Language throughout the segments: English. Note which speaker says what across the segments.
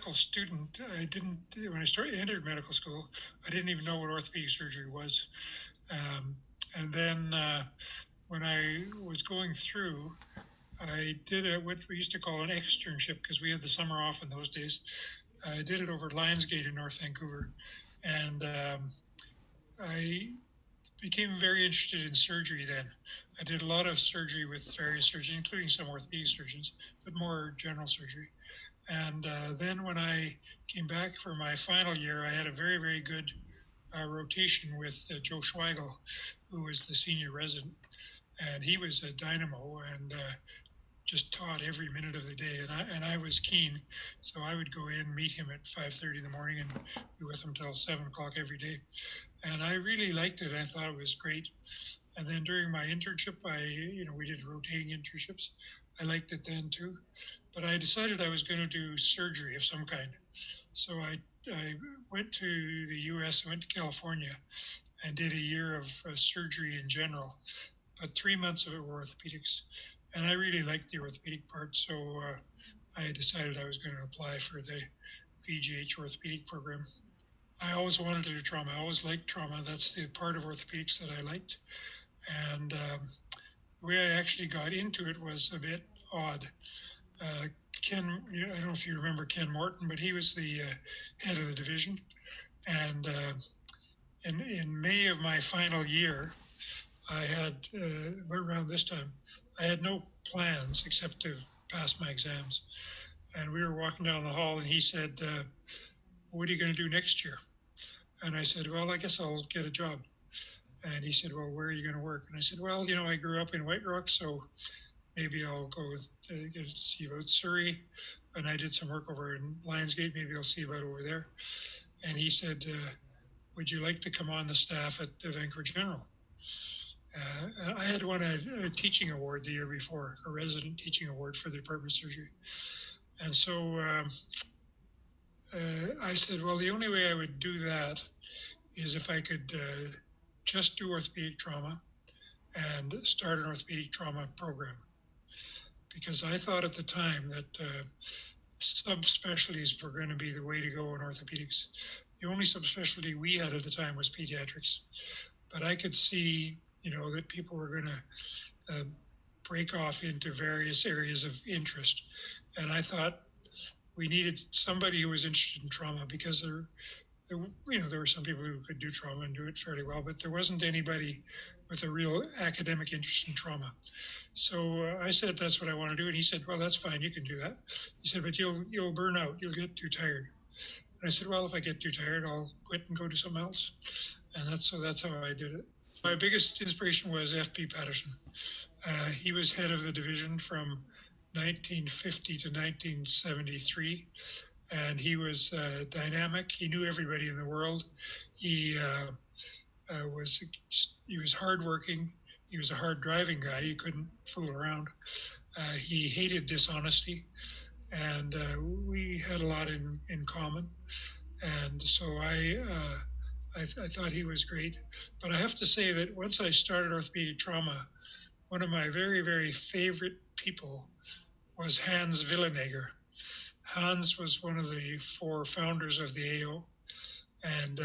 Speaker 1: medical student. When entered medical school, I didn't even know what orthopedic surgery was. Um, and then when I was going through, I did what we used to call an externship because we had the summer off in those days. I did it over at Lionsgate in North Vancouver. And I became very interested in surgery then. I did a lot of surgery with various surgeons, including some orthopedic surgeons, but more general surgery. And then when I came back for my final year, I had a very, very good rotation with Joe Schweigel, who was the senior resident. And he was a dynamo and just taught every minute of the day. And I was keen. So I would go in, meet him at 5:30 in the morning and be with him till 7 o'clock every day. And I really liked it. I thought it was great. And then during my internship, we did rotating internships. I liked it then too, but I decided I was going to do surgery of some kind. So I went to the U.S. I went to California and did a year of surgery in general, but 3 months of it were orthopedics, and I really liked the orthopedic part. So I decided I was going to apply for the VGH orthopedic program. I always wanted to do trauma. I always liked trauma. That's the part of orthopedics that I liked. And the way I actually got into it was a bit odd. Ken, I don't know if you remember Ken Morton, but he was the head of the division. And in May of my final year, I had, around this time, I had no plans except to pass my exams. And we were walking down the hall and he said, what are you going to do next year? And I said, well, I guess I'll get a job. And he said, well, where are you going to work? And I said, well, I grew up in White Rock, so maybe I'll go get to see about Surrey. And I did some work over in Lionsgate. Maybe I'll see about over there. And he said, would you like to come on the staff at the Vancouver General? I had won a teaching award the year before, a resident teaching award for the Department of Surgery. And so I said, well, the only way I would do that is if I could just do orthopedic trauma and start an orthopedic trauma program. Because I thought at the time that subspecialties were going to be the way to go in orthopedics. The only subspecialty we had at the time was pediatrics. But I could see, that people were going to break off into various areas of interest. And I thought we needed somebody who was interested in trauma because there were some people who could do trauma and do it fairly well, but there wasn't anybody with a real academic interest in trauma. So I said, that's what I want to do. And he said, well, that's fine. You can do that. He said, but you'll burn out. You'll get too tired. And I said, well, if I get too tired, I'll quit and go do something else. And that's how I did it. My biggest inspiration was F.P. Patterson. He was head of the division from 1950 to 1973. And he was dynamic. He knew everybody in the world. He was hardworking. He was a hard driving guy. You couldn't fool around. He hated dishonesty, and we had a lot in common. And so I thought he was great. But I have to say that once I started orthopedic trauma, one of my very, very favorite people was Hans Villenegger. Hans was one of the 4 founders of the AO, and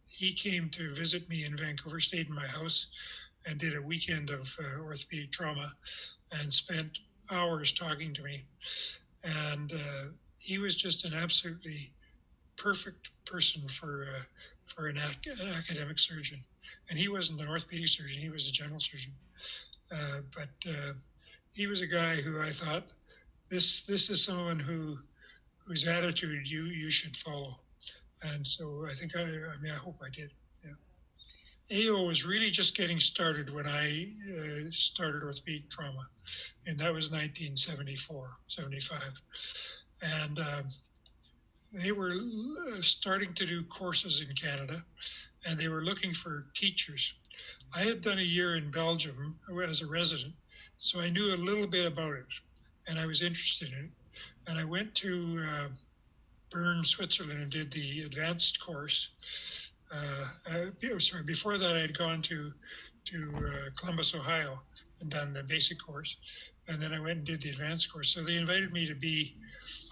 Speaker 1: he came to visit me in Vancouver, stayed in my house, and did a weekend of orthopedic trauma and spent hours talking to me. And he was just an absolutely perfect person for an academic surgeon. And he wasn't an orthopedic surgeon, he was a general surgeon. But he was a guy who I thought, this is someone whose attitude you should follow. And so I think I hope I did. Yeah. AO was really just getting started when I started orthopedic trauma, and that was 1974, 75. And they were starting to do courses in Canada, and they were looking for teachers. I had done a year in Belgium as a resident, so I knew a little bit about it, and I was interested in it. And I went to Bern, Switzerland, and did the advanced course. Before that, I had gone to Columbus, Ohio, and done the basic course, and then I went and did the advanced course. So they invited me to be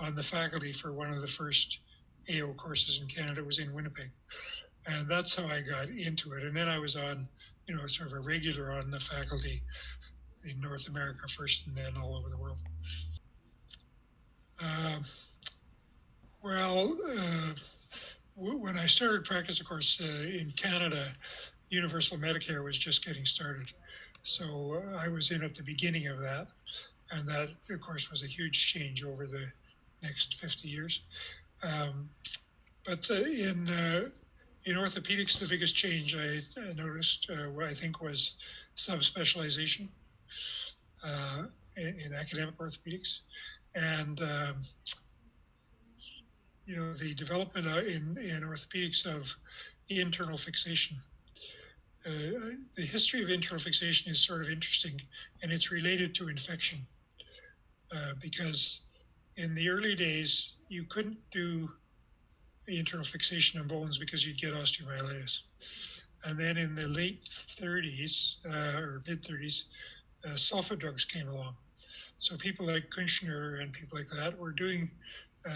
Speaker 1: on the faculty for one of the first AO courses in Canada. It was in Winnipeg, and that's how I got into it. And then I was on, sort of a regular on the faculty in North America first, and then all over the world. Uh, well, when I started practice, of course, in Canada, universal Medicare was just getting started. So I was in at the beginning of that. And that, of course, was a huge change over the next 50 years. Um, but in orthopedics, the biggest change I noticed, what I think was subspecialization in academic orthopedics. And the development in orthopedics of internal fixation. The history of internal fixation is sort of interesting, and it's related to infection because in the early days you couldn't do internal fixation on bones because you'd get osteomyelitis, and then in the late 30s or mid 30s, sulfa drugs came along. So people like Kunchner and people like that were doing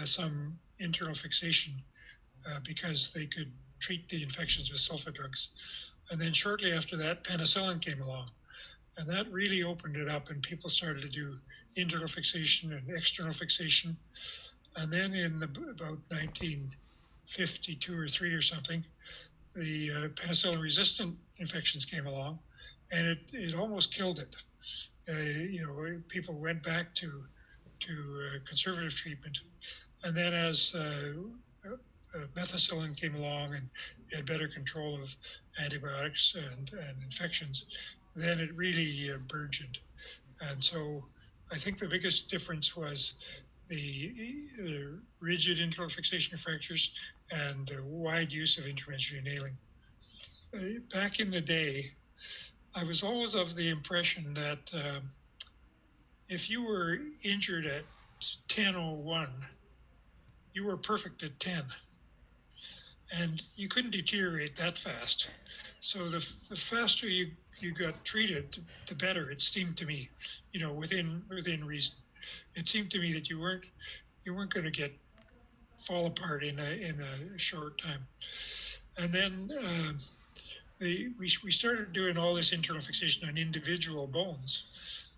Speaker 1: some internal fixation because they could treat the infections with sulfa drugs. And then shortly after that, penicillin came along. And that really opened it up, and people started to do internal fixation and external fixation. And then in about 1952 or 3 or something, the penicillin resistant infections came along, and it almost killed it. People went back to conservative treatment, and then as methicillin came along and had better control of antibiotics and infections, then it really burgeoned. And so I think the biggest difference was the rigid internal fixation fractures and wide use of interventional nailing. Back in the day, I was always of the impression that if you were injured at 10:01, you were perfect at 10. And you couldn't deteriorate that fast. So the faster you got treated, the better it seemed to me, within reason. It seemed to me that you weren't going to get fall apart in a short time. And then we started doing all this internal fixation on individual bones,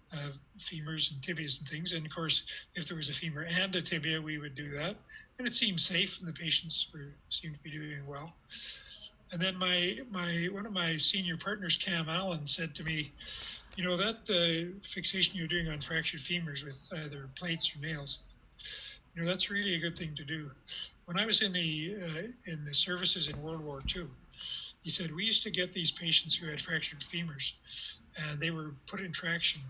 Speaker 1: femurs and tibias and things. And of course, if there was a femur and a tibia, we would do that. And it seemed safe, and the patients seemed to be doing well. And then one of my senior partners, Cam Allen, said to me, that fixation you're doing on fractured femurs with either plates or nails, that's really a good thing to do. When I was in the services in World War II, he said we used to get these patients who had fractured femurs, and they were put in traction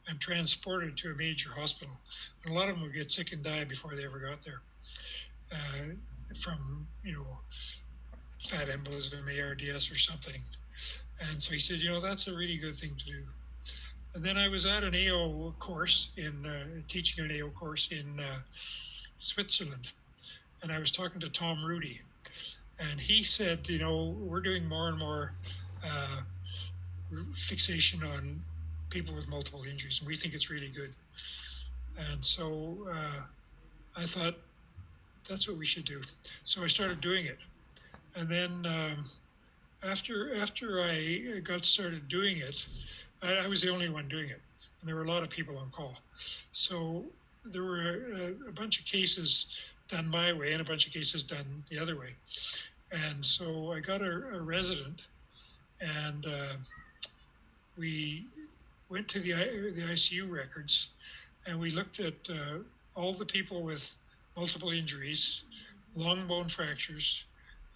Speaker 1: and transported to a major hospital. And a lot of them would get sick and die before they ever got there from, fat embolism, ARDS or something. And so he said, that's a really good thing to do. And then I was at an AO course teaching an AO course in Switzerland. And I was talking to Tom Rudy. And he said, we're doing more and more fixation on people with multiple injuries, and we think it's really good. And so I thought that's what we should do. So I started doing it. And then after I got started doing it, I was the only one doing it, and there were a lot of people on call. So there were a bunch of cases done my way and a bunch of cases done the other way. And so I got a resident, and we went to the ICU records, and we looked at all the people with multiple injuries, long bone fractures,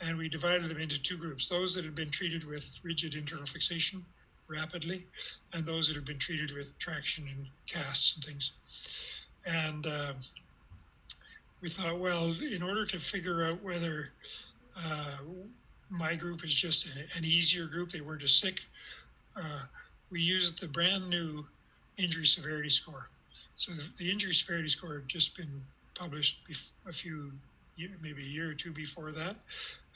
Speaker 1: and we divided them into two groups: those that had been treated with rigid internal fixation rapidly, and those that had been treated with traction and casts and things. And we thought, well, in order to figure out whether my group is just an easier group, they weren't as sick, we used the brand new injury severity score. So the injury severity score had just been published a few maybe a year or two before that,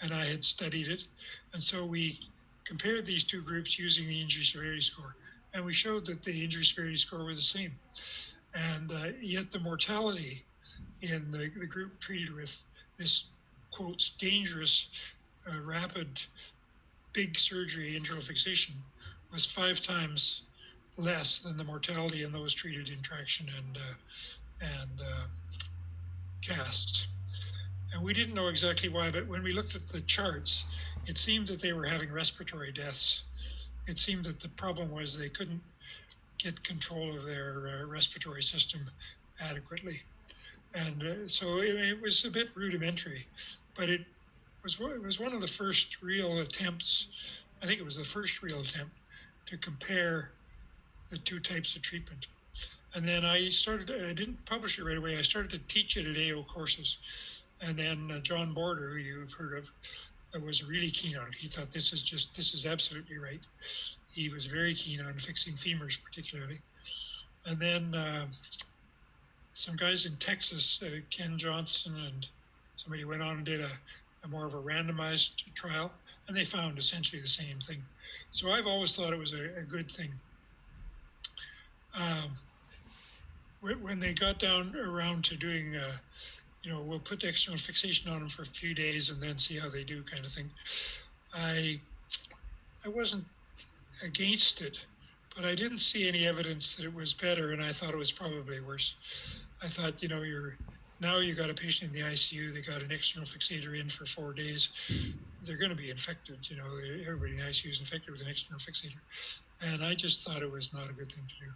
Speaker 1: and I had studied it. And so we compared these two groups using the injury severity score, and we showed that the injury severity score were the same. And yet the mortality in the group treated with this, quotes, dangerous, rapid, big surgery, internal fixation, was 5 times less than the mortality in those treated in traction and casts. And we didn't know exactly why, but when we looked at the charts, it seemed that they were having respiratory deaths. It seemed that the problem was they couldn't get control of their respiratory system adequately. And so it was a bit rudimentary, but it was one of the first real attempts. I think it was the first real attempt to compare the two types of treatment. And then I didn't publish it right away. I started to teach it at AO courses. And then John Border, who you've heard of, was really keen on it. He thought this is absolutely right. He was very keen on fixing femurs particularly. And then some guys in Texas, Ken Johnson and somebody, went on and did a more of a randomized trial, and they found essentially the same thing. So I've always thought it was a good thing. When they got down around to doing, we'll put the external fixation on them for a few days and then see how they do, kind of thing. I wasn't against it, but I didn't see any evidence that it was better, and I thought it was probably worse. I thought, you got a patient in the ICU, they got an external fixator in for 4 days, they're going to be infected. Everybody in the ICU is infected with an external fixator. And I just thought it was not a good thing to do.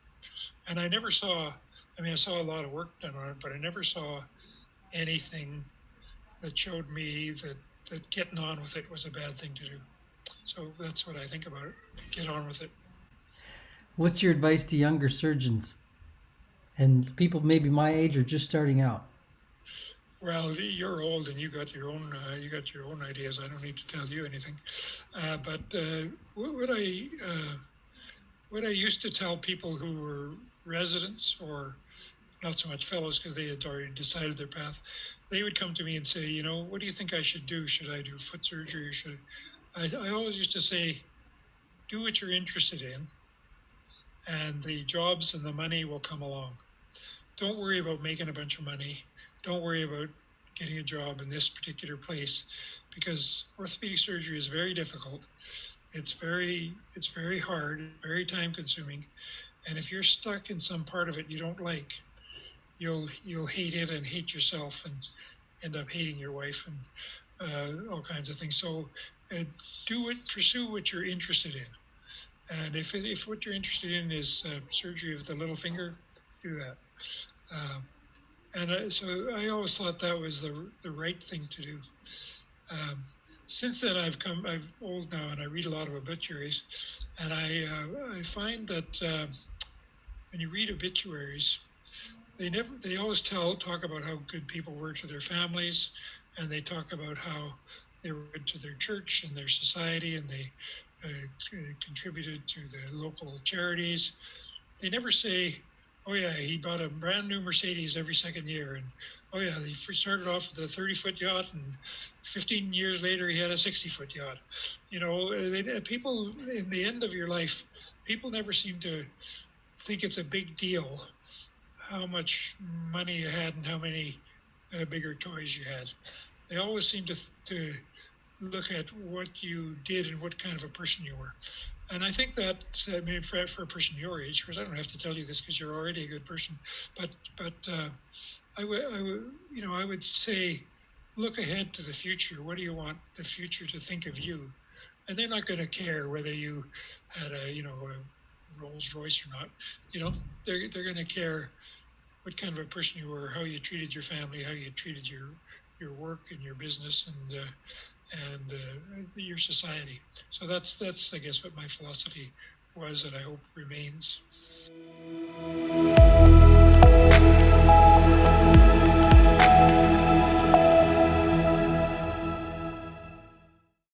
Speaker 1: And I never saw, I saw a lot of work done on it, but I never saw anything that showed me that getting on with it was a bad thing to do. So that's what I think about it. Get on with it.
Speaker 2: What's your advice to younger surgeons and people maybe my age or just starting out?
Speaker 1: Well, you're old and you got your own ideas. I don't need to tell you anything. But what I used to tell people who were residents or not so much fellows because they had already decided their path, they would come to me and say, what do you think I should do? Should I do foot surgery or should I always used to say, do what you're interested in and the jobs and the money will come along. Don't worry about making a bunch of money. Don't worry about getting a job in this particular place because orthopedic surgery is very difficult. It's very hard, very time consuming. And if you're stuck in some part of it you don't like, you'll hate it and hate yourself and end up hating your wife and all kinds of things. So pursue what you're interested in. And if what you're interested in is surgery of the little finger, do that. So I always thought that was the right thing to do. Since then, I'm old now, and I read a lot of obituaries, and I find that when you read obituaries, they always talk about how good people were to their families, and they talk about how they were good to their church and their society, and they contributed to the local charities. They never say, oh yeah, he bought a brand new Mercedes every second year, and oh yeah, he started off with a 30-foot yacht, and 15 years later he had a 60-foot yacht. People in the end of your life, people never seem to think it's a big deal how much money you had and how many bigger toys you had. They always seem to look at what you did and what kind of a person you were. And I think that, for a person your age, because I don't have to tell you this because you're already a good person, but I would say, look ahead to the future. What do you want the future to think of you? And they're not going to care whether you had a Rolls Royce or not. They're going to care what kind of a person you were, how you treated your family, how you treated your work and your business and your society. So that's I guess what my philosophy was, and I hope remains.